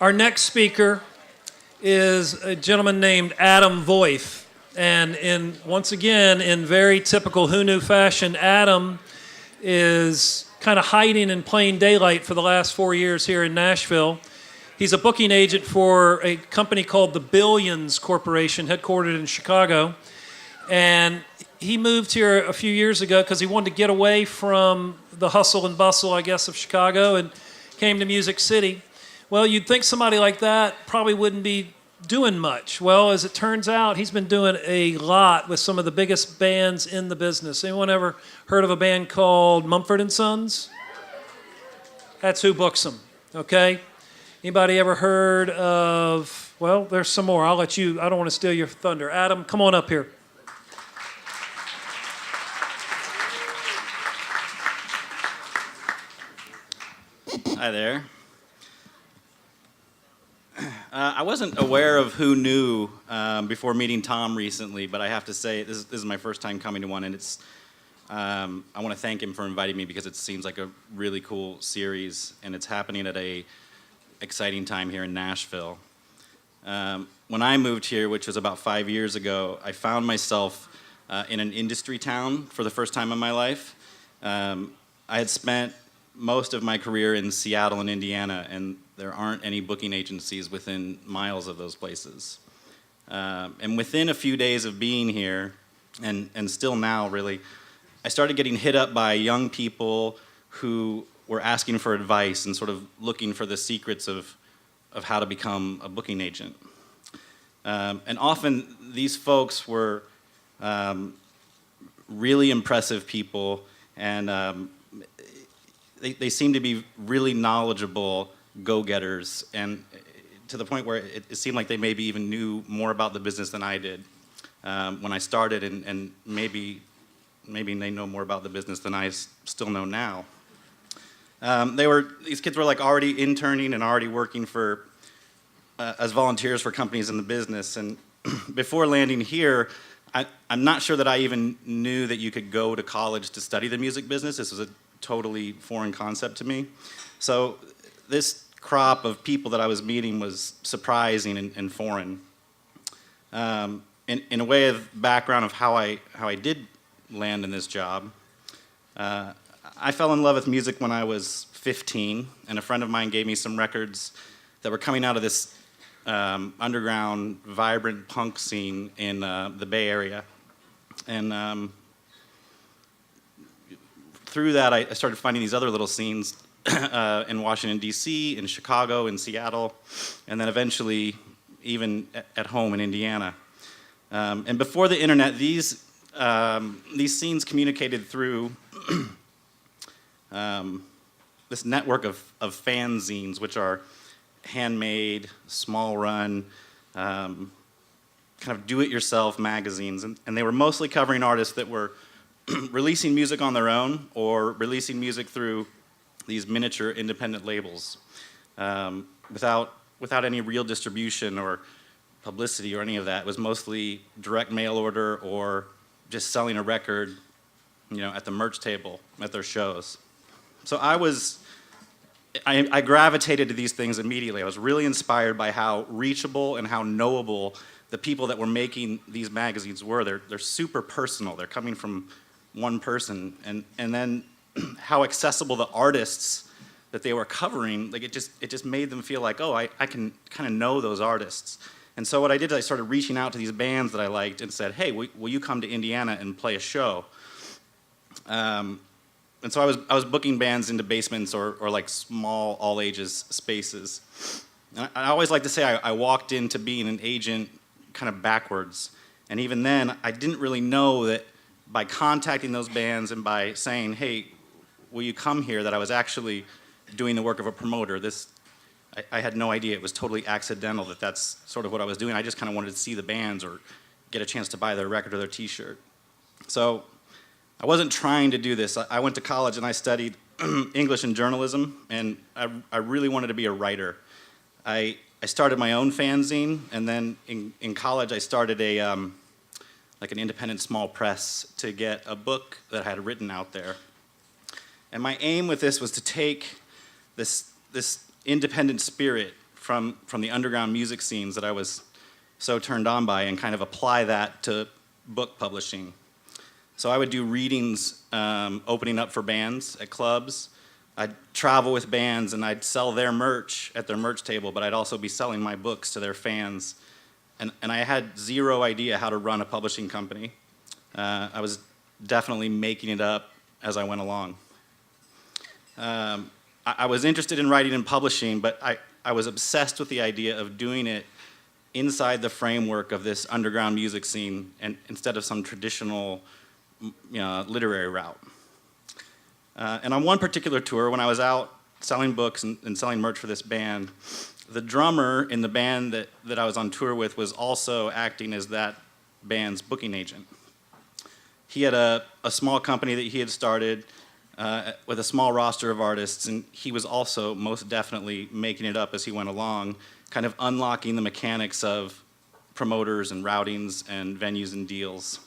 Our next speaker is a gentleman named Adam Voith. And once again, in very typical Who Knew fashion, Adam is kind of hiding in plain daylight for the last 4 years here in Nashville. He's a booking agent for a company called the Billions Corporation, headquartered in Chicago. And he moved here a few years ago because he wanted to get away from the hustle and bustle, I guess, of Chicago and came to Music City. Well, you'd think somebody like that probably wouldn't be doing much. Well, as it turns out, he's been doing a lot with some of the biggest bands in the business. Anyone ever heard of a band called Mumford Sons? That's who books them, okay? Anybody ever heard of, well, there's some more. I'll let you, I don't want to steal your thunder. Adam, come on up here. Hi there. I wasn't aware of Who Knew before meeting Tom recently, but I have to say this is my first time coming to one, and it's I want to thank him for inviting me because it seems like a really cool series, and it's happening at a exciting time here in Nashville. When I moved here, which was about 5 years ago, I found myself in an industry town for the first time in my life. I had spent most of my career in Seattle and Indiana, and there aren't any booking agencies within miles of those places. And within a few days of being here, and still now really, I started getting hit up by young people who were asking for advice and sort of looking for the secrets of how to become a booking agent. And often these folks were really impressive people, and they seemed to be really knowledgeable go-getters, and to the point where it seemed like they maybe even knew more about the business than I did when I started, and maybe they know more about the business than I still know now. These kids were like already interning and already working for as volunteers for companies in the business, and before landing here, I'm not sure that I even knew that you could go to college to study the music business. This was a totally foreign concept to me. So this crop of people that I was meeting was surprising and foreign. In a way of background of how I did land in this job, I fell in love with music when I was 15, and a friend of mine gave me some records that were coming out of this underground, vibrant punk scene in the Bay Area. And through that, I started finding these other little scenes in Washington, D.C., in Chicago, in Seattle, and then eventually even at home in Indiana. And before the internet, these scenes communicated through this network of fanzines, which are handmade, small-run, kind of do-it-yourself magazines, and they were mostly covering artists that were releasing music on their own or releasing music through these miniature independent labels without any real distribution or publicity or any of that. It was mostly direct mail order or just selling a record, at the merch table at their shows. So I gravitated to these things immediately. I was really inspired by how reachable and how knowable the people that were making these magazines were. They're super personal. They're coming from one person, and then how accessible the artists that they were covering, like it just made them feel like, oh, I can kind of know those artists. And so what I did is I started reaching out to these bands that I liked and said, hey, will you come to Indiana and play a show? And so I was booking bands into basements or like small all ages spaces. And I always like to say I walked into being an agent kind of backwards. And even then, I didn't really know that by contacting those bands and by saying, hey, will you come here, that I was actually doing the work of a promoter. I had no idea. It was totally accidental that that's sort of what I was doing. I just kind of wanted to see the bands or get a chance to buy their record or their t-shirt. So I wasn't trying to do this. I went to college and I studied English and journalism, and I really wanted to be a writer. I started my own fanzine, and then in college I started an independent small press to get a book that I had written out there. And my aim with this was to take this independent spirit from the underground music scenes that I was so turned on by and kind of apply that to book publishing. So I would do readings opening up for bands at clubs. I'd travel with bands and I'd sell their merch at their merch table, but I'd also be selling my books to their fans. And I had zero idea how to run a publishing company. I was definitely making it up as I went along. I was interested in writing and publishing, but I was obsessed with the idea of doing it inside the framework of this underground music scene and instead of some traditional literary route. And on one particular tour, when I was out selling books and selling merch for this band, the drummer in the band that I was on tour with was also acting as that band's booking agent. He had a small company that he had started with a small roster of artists, and he was also most definitely making it up as he went along, kind of unlocking the mechanics of promoters and routings and venues and deals.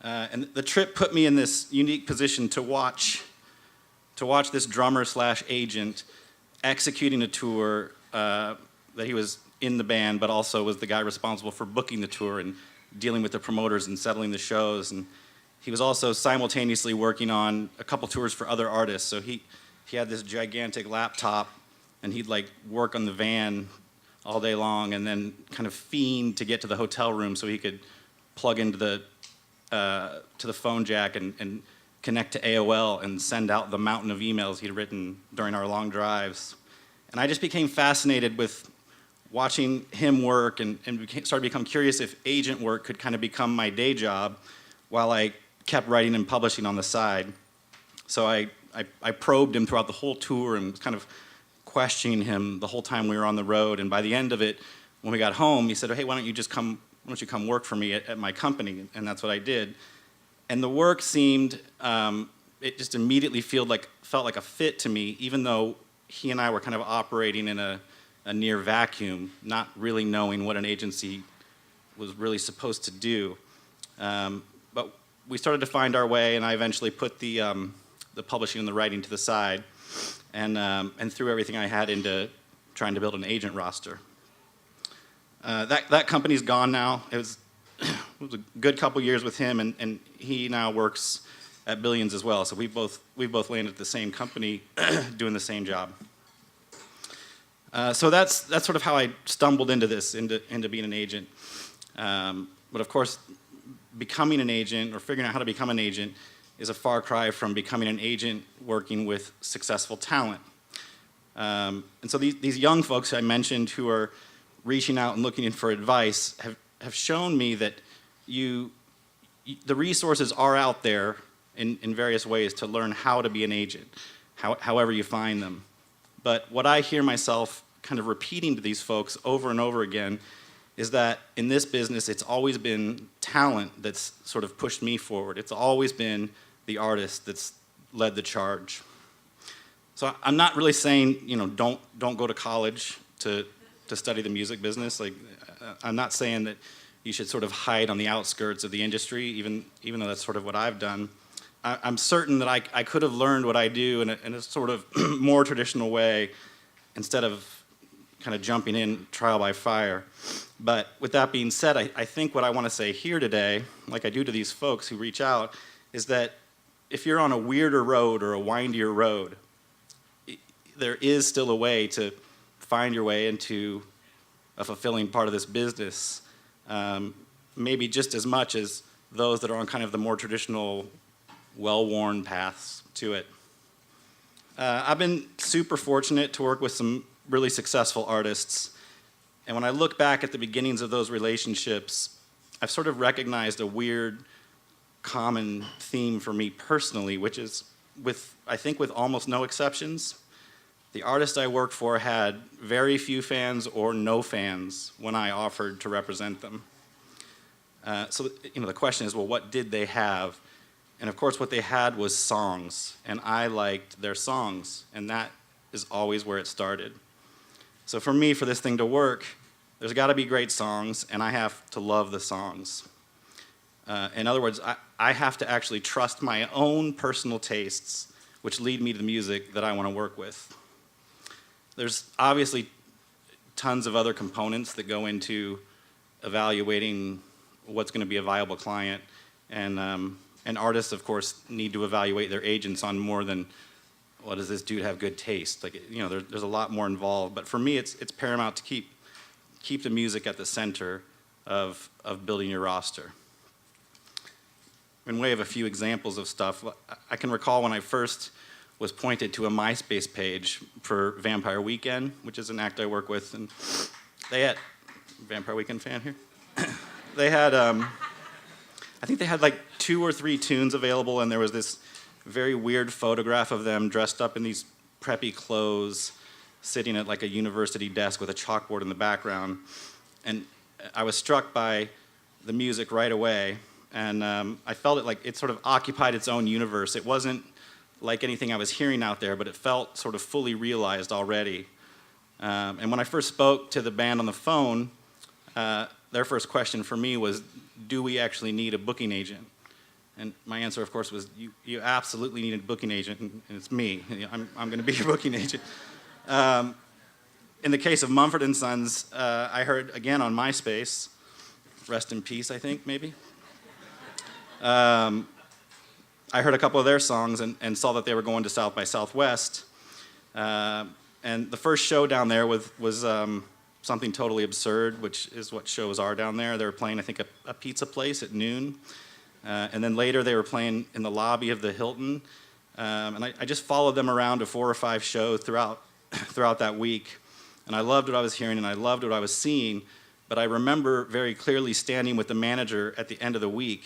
And the trip put me in this unique position to watch this drummer / agent executing a tour that he was in the band, but also was the guy responsible for booking the tour and dealing with the promoters and settling the shows. And he was also simultaneously working on a couple tours for other artists. So he had this gigantic laptop, and he'd like work on the van all day long, and then kind of fiend to get to the hotel room so he could plug into the phone jack and connect to AOL and send out the mountain of emails he'd written during our long drives. And I just became fascinated with watching him work and started to become curious if agent work could kind of become my day job while I kept writing and publishing on the side. So I probed him throughout the whole tour and was kind of questioning him the whole time we were on the road. And by the end of it, when we got home, he said, "Hey, why don't you come work for me at my company?" And that's what I did. And the work seemed, it just immediately felt like a fit to me, even though he and I were kind of operating in a near vacuum, not really knowing what an agency was really supposed to do. But we started to find our way, and I eventually put the publishing and the writing to the side, and threw everything I had into trying to build an agent roster. That company's gone now. It was a good couple years with him, and he now works at Billions as well. So we both landed at the same company, doing the same job. So that's sort of how I stumbled into this, into being an agent. But of course, becoming an agent or figuring out how to become an agent is a far cry from becoming an agent working with successful talent. And so these young folks I mentioned who are reaching out and looking in for advice have shown me that the resources are out there in various ways to learn how to be an agent, however you find them. But what I hear myself kind of repeating to these folks over and over again is that in this business, it's always been talent that's sort of pushed me forward. It's always been the artist that's led the charge. So I'm not really saying, don't go to college to study the music business. Like, I'm not saying that you should sort of hide on the outskirts of the industry, even though that's sort of what I've done. I'm certain that I could have learned what I do in a sort of more traditional way instead of kind of jumping in trial by fire. But with that being said, I think what I want to say here today, like I do to these folks who reach out, is that if you're on a weirder road or a windier road, there is still a way to find your way into a fulfilling part of this business, maybe just as much as those that are on kind of the more traditional, well-worn paths to it. I've been super fortunate to work with some really successful artists, and when I look back at the beginnings of those relationships, I've sort of recognized a weird common theme for me personally, which is, I think with almost no exceptions, the artist I worked for had very few fans or no fans when I offered to represent them. So the question is, well, what did they have? And of course, what they had was songs, and I liked their songs, and that is always where it started. So for me, for this thing to work, there's got to be great songs, and I have to love the songs. In other words, I have to actually trust my own personal tastes, which lead me to the music that I want to work with. There's obviously tons of other components that go into evaluating what's going to be a viable client, and artists, of course, need to evaluate their agents on more than, well, does this dude have good taste? Like, you know, there's a lot more involved. But for me, it's paramount to keep the music at the center of building your roster. In way of a few examples of stuff, I can recall when I first was pointed to a MySpace page for Vampire Weekend, which is an act I work with, and they had, Vampire Weekend fan here? They had, I think they had like 2 or 3 tunes available, and there was this very weird photograph of them dressed up in these preppy clothes, sitting at like a university desk with a chalkboard in the background. And I was struck by the music right away, and I felt it like it sort of occupied its own universe. It wasn't like anything I was hearing out there, but it felt sort of fully realized already. And when I first spoke to the band on the phone, their first question for me was, do we actually need a booking agent? And my answer, of course, was, you absolutely need a booking agent, and it's me. I'm going to be your booking agent. In the case of Mumford Sons, I heard, again, on MySpace, rest in peace, I think, maybe. I heard a couple of their songs and saw that they were going to South by Southwest. And the first show down there was something totally absurd, which is what shows are down there. They were playing, I think, a pizza place at noon. And then later they were playing in the lobby of the Hilton. And I just followed them around to 4 or 5 shows throughout that week. And I loved what I was hearing and I loved what I was seeing. But I remember very clearly standing with the manager at the end of the week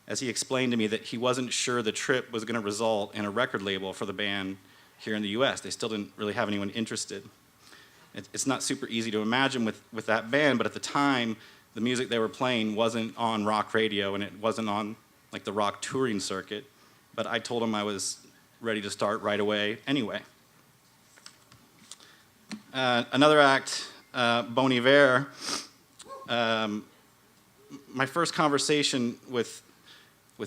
as he explained to me that he wasn't sure the trip was going to result in a record label for the band here in the US. They still didn't really have anyone interested. It's not super easy to imagine with that band, but at the time, the music they were playing wasn't on rock radio and it wasn't on like the rock touring circuit. But I told him I was ready to start right away anyway. Another act, Bon Iver. My first conversation with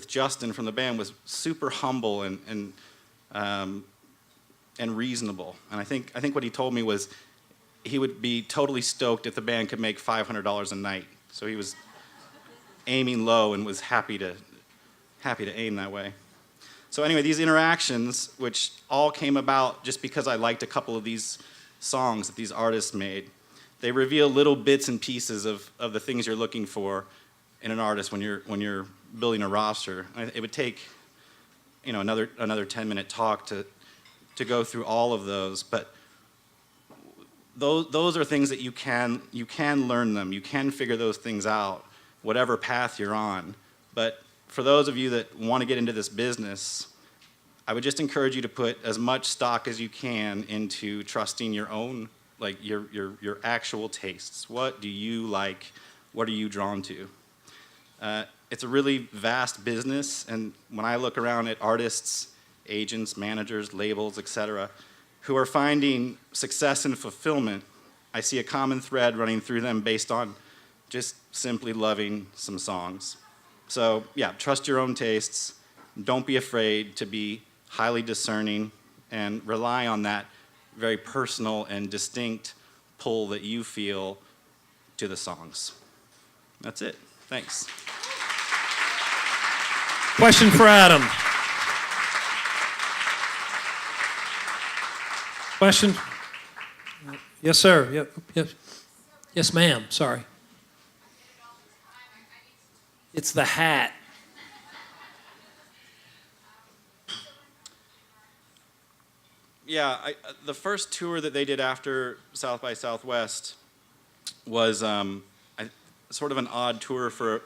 Justin from the band was super humble and reasonable. And I think what he told me was he would be totally stoked if the band could make $500 a night. So he was aiming low and was happy to aim that way. So anyway, these interactions, which all came about just because I liked a couple of these songs that these artists made, they reveal little bits and pieces of the things you're looking for in an artist when you're building a roster. It would take, you know, another 10-minute talk to go through all of those, but those are things that you can learn them. You can figure those things out, whatever path you're on. But for those of you that want to get into this business, I would just encourage you to put as much stock as you can into trusting your own, like your actual tastes. What do you like? What are you drawn to? It's a really vast business, and when I look around at artists, agents, managers, labels, etc., who are finding success and fulfillment, I see a common thread running through them based on just simply loving some songs. So yeah, trust your own tastes. Don't be afraid to be highly discerning and rely on that very personal and distinct pull that you feel to the songs. That's it. Thanks. Question for Adam. Question? Yes, sir. Yep. Yes, ma'am. Sorry. It's the hat. Yeah, the first tour that they did after South by Southwest was sort of an odd tour for...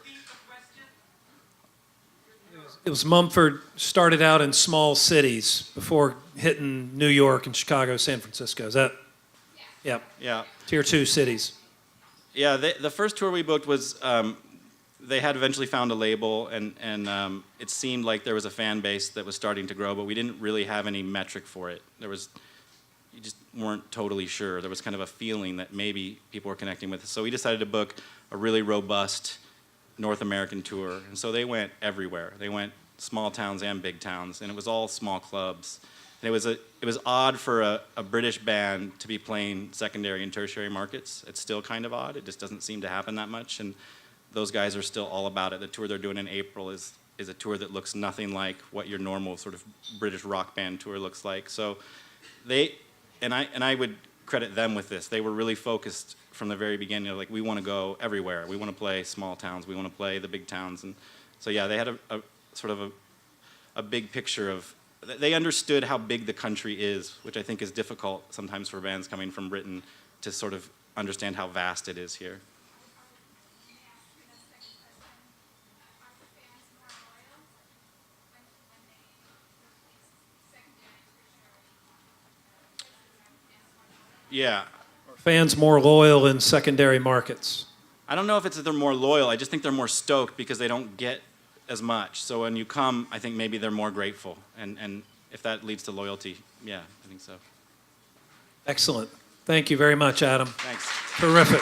It was Mumford started out in small cities before hitting New York and Chicago, San Francisco. Is that? Yeah. Yeah. Tier 2 cities. Yeah, the first tour we booked was, they had eventually found a label, and it seemed like there was a fan base that was starting to grow, but we didn't really have any metric for it. You just weren't totally sure. There was kind of a feeling that maybe people were connecting with us. So we decided to book a really robust North American tour. And so they went everywhere. They went small towns and big towns, and it was all small clubs. And it was odd for a British band to be playing secondary and tertiary markets. It's still kind of odd. It just doesn't seem to happen that much. And those guys are still all about it. The tour they're doing in April is a tour that looks nothing like what your normal sort of British rock band tour looks like. So I would credit them with this. They were really focused from the very beginning. Like, we want to go everywhere. We want to play small towns. We want to play the big towns. And so yeah, they had a sort of a big picture of. They understood how big the country is, which I think is difficult sometimes for bands coming from Britain to sort of understand how vast it is here. Yeah. Fans more loyal in secondary markets? I don't know if it's that they're more loyal. I just think they're more stoked because they don't get as much. So when you come, I think maybe they're more grateful. And if that leads to loyalty, yeah, I think so. Excellent. Thank you very much, Adam. Thanks. Terrific.